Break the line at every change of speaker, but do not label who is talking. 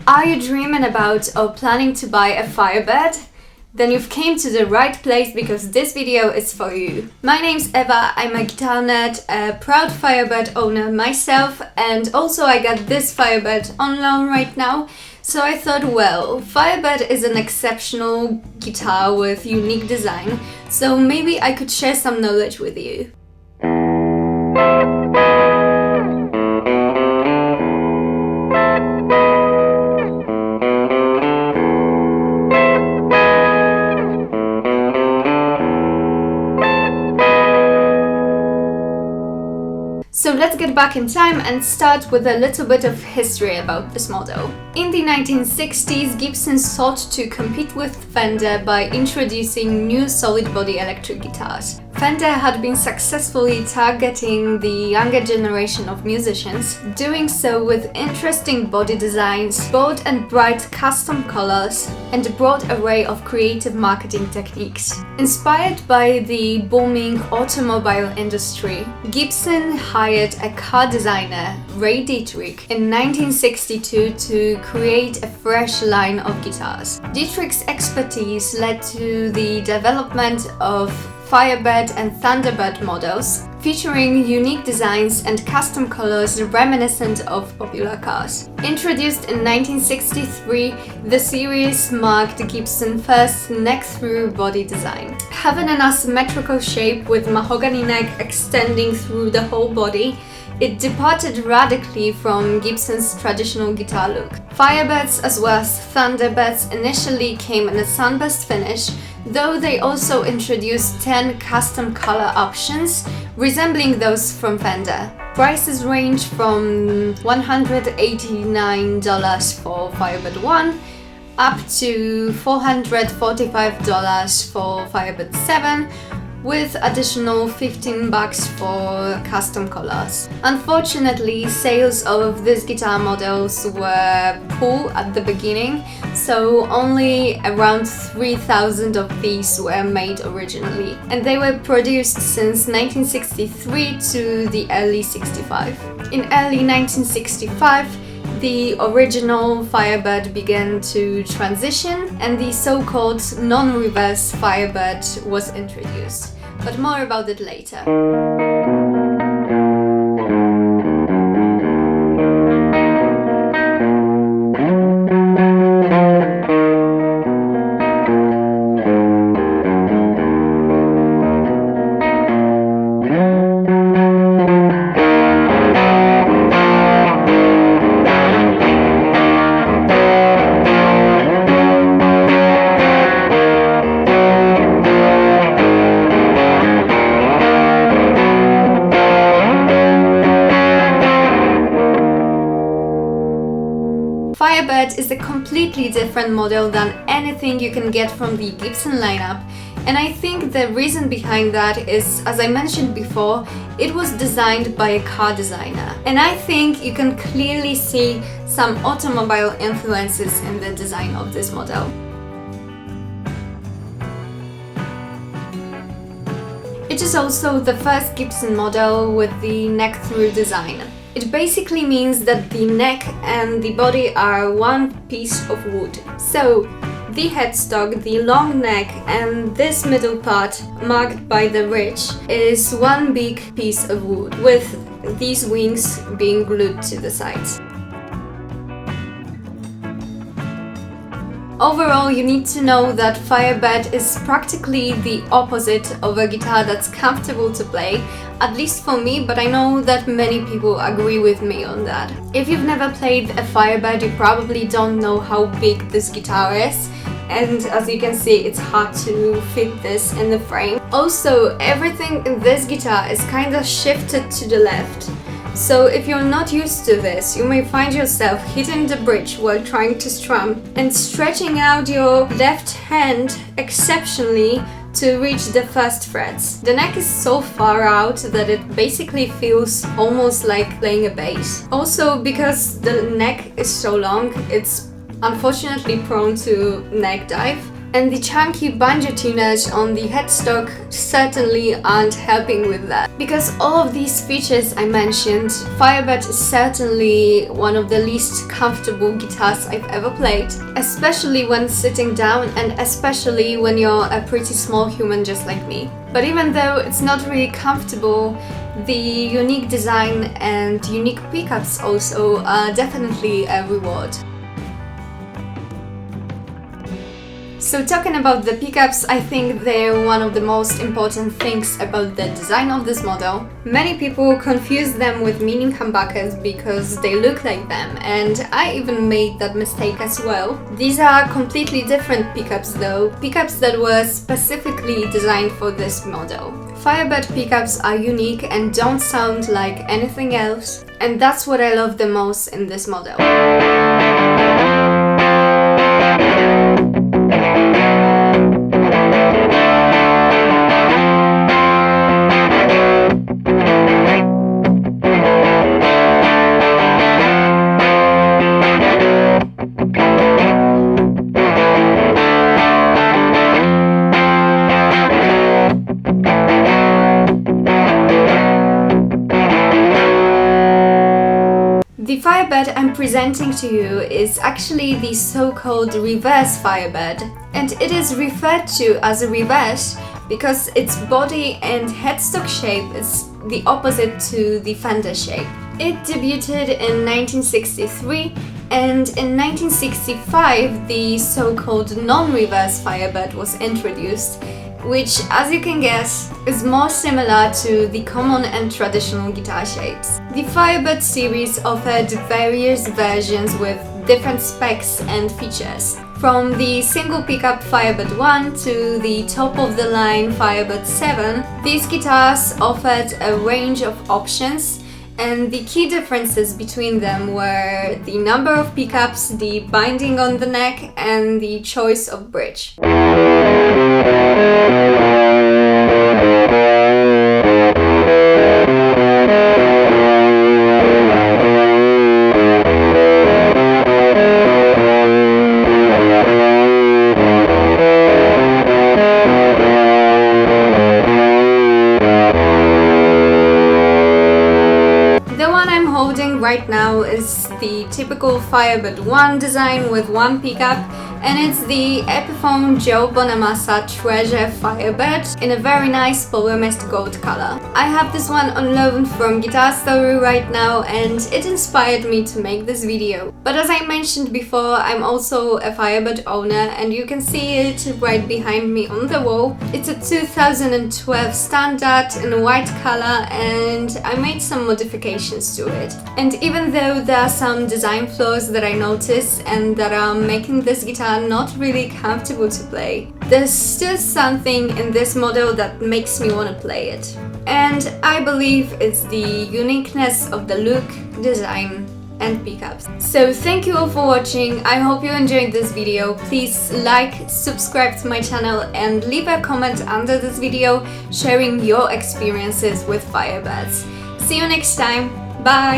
Are you dreaming about or planning to buy a Firebird? Then you've came to the right place because this video is for you. My name's Eva, I'm a guitar nerd, a proud Firebird owner myself, and also I got this Firebird on loan right now. So I thought, well, Firebird is an exceptional guitar with unique design, so maybe I could share some knowledge with you. So let's get back in time and start with a little bit of history about this model. In the 1960s, Gibson sought to compete with Fender by introducing new solid body electric guitars. Fender had been successfully targeting the younger generation of musicians, doing so with interesting body designs, bold and bright custom colors, and a broad array of creative marketing techniques. Inspired by the booming automobile industry, Gibson hired a car designer, Ray Dietrich, in 1962 to create a fresh line of guitars. Dietrich's expertise led to the development of Firebird and Thunderbird models, featuring unique designs and custom colors reminiscent of popular cars. Introduced in 1963, the series marked Gibson's first neck-through body design. Having an asymmetrical shape with mahogany neck extending through the whole body, it departed radically from Gibson's traditional guitar look. Firebirds as well as Thunderbirds initially came in a sunburst finish, though they also introduced 10 custom color options resembling those from Fender. Prices range from $189 for Firebird 1 up to $445 for Firebird 7, with additional $15 for custom colors. Unfortunately, sales of these guitar models were poor at the beginning, so only around 3,000 of these were made originally, and they were produced since 1963 to the early 65. In early 1965, the original Firebird began to transition and the so-called non-reverse Firebird was introduced, but more about it later. Firebird is a completely different model than anything you can get from the Gibson lineup, and I think the reason behind that is, as I mentioned before, it was designed by a car designer, and I think you can clearly see some automobile influences in the design of this model. It is also the first Gibson model with the neck-through design. It basically means that the neck and the body are one piece of wood. So, the headstock, the long neck, and this middle part, marked by the ridge, is one big piece of wood, with these wings being glued to the sides. Overall, you need to know that Firebird is practically the opposite of a guitar that's comfortable to play, at least for me, but I know that many people agree with me on that. If you've never played a Firebird, you probably don't know how big this guitar is, and as you can see, it's hard to fit this in the frame. Also, everything in this guitar is kind of shifted to the left. So if you're not used to this, you may find yourself hitting the bridge while trying to strum and stretching out your left hand exceptionally to reach the first frets. The neck is so far out that it basically feels almost like playing a bass. Also, because the neck is so long, it's unfortunately prone to neck dive. and the chunky banjo tunage on the headstock certainly aren't helping with that. Because all of these features I mentioned, Firebird is certainly one of the least comfortable guitars I've ever played, especially when sitting down and especially when you're a pretty small human just like me. But even though it's not really comfortable, the unique design and unique pickups also are definitely a reward. So talking about the pickups, I think they're one of the most important things about the design of this model. Many people confuse them with mini humbuckers because they look like them, and I even made that mistake as well. These are completely different pickups though, pickups that were specifically designed for this model. Firebird pickups are unique and don't sound like anything else, and that's what I love the most in this model. The Firebird I'm presenting to you is actually the so-called reverse Firebird, and it is referred to as a reverse because its body and headstock shape is the opposite to the Fender shape. It debuted in 1963, and in 1965 the so-called non-reverse Firebird was introduced, which, as you can guess, is more similar to the common and traditional guitar shapes. The Firebird series offered various versions with different specs and features. From the single pickup Firebird 1 to the top-of-the-line Firebird 7, these guitars offered a range of options, and the key differences between them were the number of pickups, the binding on the neck, and the choice of bridge. Right now is the typical Firebird 1 design with one pickup, and it's the Epiphone Joe Bonamassa Treasure Firebird in a very nice polymer mist gold color. I have this one on loan from Guitar Story right now, and it inspired me to make this video. But as I mentioned before, I'm also a Firebird owner, and you can see it right behind me on the wall. It's a 2012 standard in a white color, and I made some modifications to it. And even though there are some design flaws that I noticed and that are making this guitar not really comfortable to play, there's still something in this model that makes me want to play it. And I believe it's the uniqueness of the look, design, and pickups. So thank you all for watching. I hope you enjoyed this video. Please like, subscribe to my channel, and leave a comment under this video sharing your experiences with Firebirds. See you next time. Bye!